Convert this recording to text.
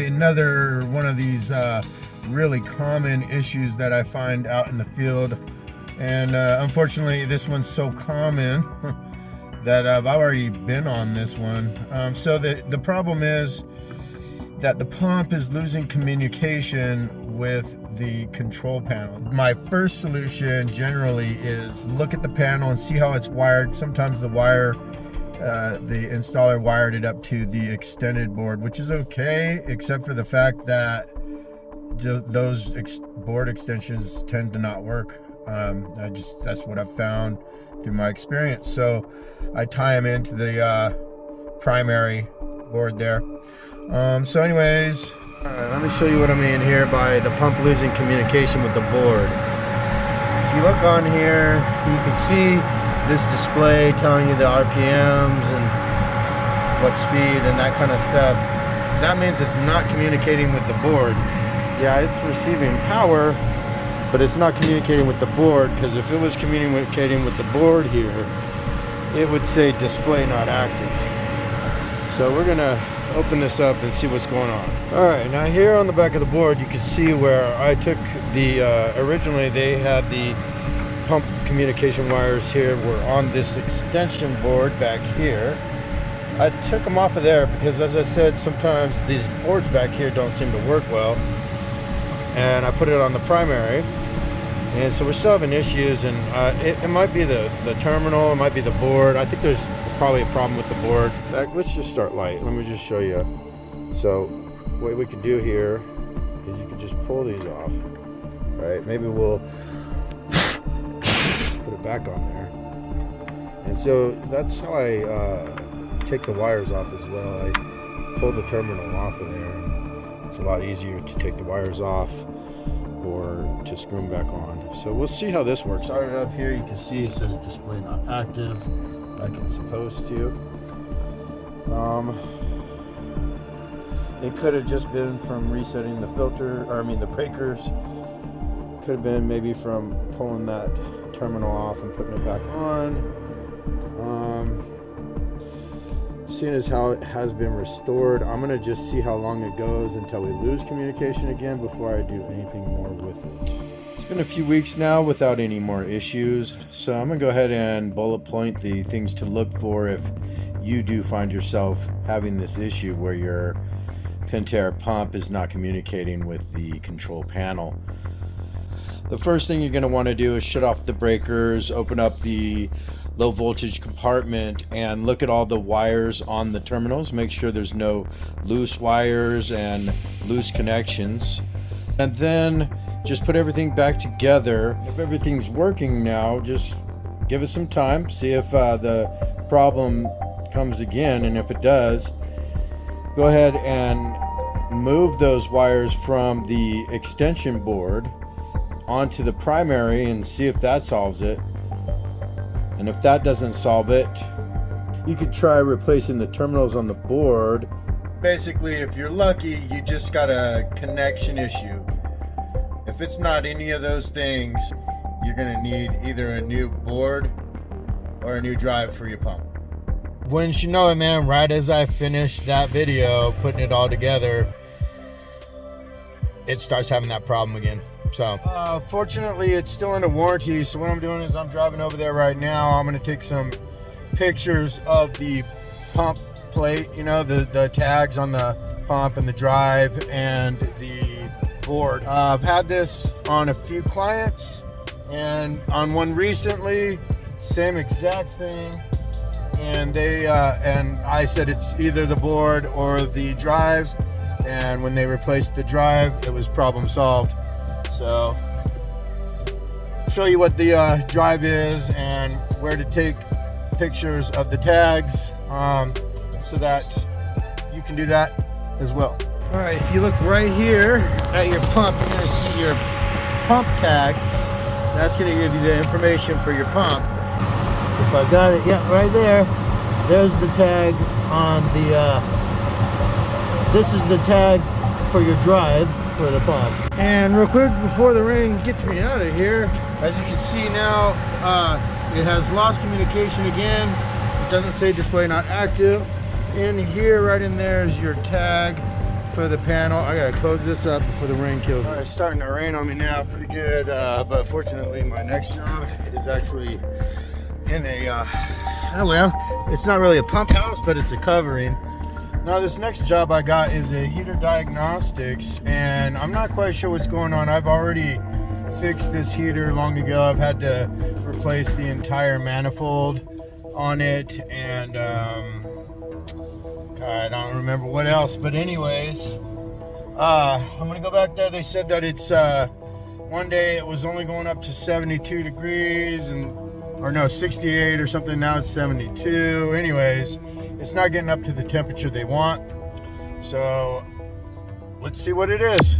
another one of these really common issues that I find out in the field, and unfortunately this one's so common that I've already been on this one. So the problem is that the pump is losing communication with the control panel. My first solution generally is look at the panel and see how it's wired. Sometimes the installer wired it up to the extended board, which is okay, except for the fact that those board extensions tend to not work. That's what I've found through my experience. So I tie them into the primary board there. So anyways, let me show you what I mean here by the pump losing communication with the board. If you look on here, you can see this display telling you the RPMs and what speed and that kind of stuff. That means it's not communicating with the board. Yeah, it's receiving power, but it's not communicating with the board, because if it was communicating with the board here, it would say display not active. So we're gonna open this up and see what's going on. All right, now here on the back of the board, you can see where I took the, originally they had the pump communication wires here were on this extension board back here. I took them off of there because, as I said, sometimes these boards back here don't seem to work well. And I put it on the primary. And so we're still having issues, and it might be the terminal, it might be the board. I think there's probably a problem with the board. In fact, let's just start light. Let me just show you. So what we can do here is you can just pull these off. All right, maybe we'll put it back on there. And so that's how I take the wires off as well. I pull the terminal off of there. It's a lot easier to take the wires off or to screw them back on. So we'll see how this works. Started up here, you can see it says display not active, like it's supposed to. It could have just been from resetting the filter, or I mean the breakers. Could have been maybe from pulling that terminal off and putting it back on. Seeing as how it has been restored, I'm gonna just see how long it goes until we lose communication again before I do anything more with it. It's been a few weeks now without any more issues, so I'm gonna go ahead and bullet point the things to look for if you do find yourself having this issue where your Pentair pump is not communicating with the control panel. The first thing you're going to want to do is shut off the breakers, open up the low voltage compartment, and look at all the wires on the terminals. Make sure there's no loose wires and loose connections. And then just put everything back together. If everything's working now, just give it some time. See if the problem comes again, and if it does, go ahead and move those wires from the extension board onto the primary and see if that solves it. And if that doesn't solve it, you could try replacing the terminals on the board. Basically, if you're lucky, you just got a connection issue. If it's not any of those things, you're gonna need either a new board or a new drive for your pump. Wouldn't you know it, man, right as I finished that video, putting it all together, it starts having that problem again. So fortunately it's still under warranty, so what I'm doing is I'm driving over there right now. I'm going to take some pictures of the pump plate, you know, the tags on the pump and the drive and the board. I've had this on a few clients, and on one recently, same exact thing, and they and I said it's either the board or the drive, and when they replaced the drive, it was problem solved. So show you what the drive is and where to take pictures of the tags, so that you can do that as well. All right, if you look right here at your pump, you're gonna see your pump tag. That's gonna give you the information for your pump. If I got it, yeah, right there. There's the tag on the, this is the tag for your drive for the pump. And real quick, before the rain gets me out of here, as you can see now, it has lost communication again. It doesn't say display not active. In here, right in there, is your tag for the panel. I gotta close this up before the rain kills me. All right, it's starting to rain on me now pretty good, but fortunately my next job is actually in a, well, it's not really a pump house, but it's a covering. Now this next job I got is a heater diagnostics, and I'm not quite sure what's going on. I've already fixed this heater long ago. I've had to replace the entire manifold on it, and God, I don't remember what else, but anyways, I'm gonna go back there. They said that it's one day it was only going up to 72 degrees, or no, 68 or something. Now it's 72. Anyways, it's not getting up to the temperature they want, so let's see what it is.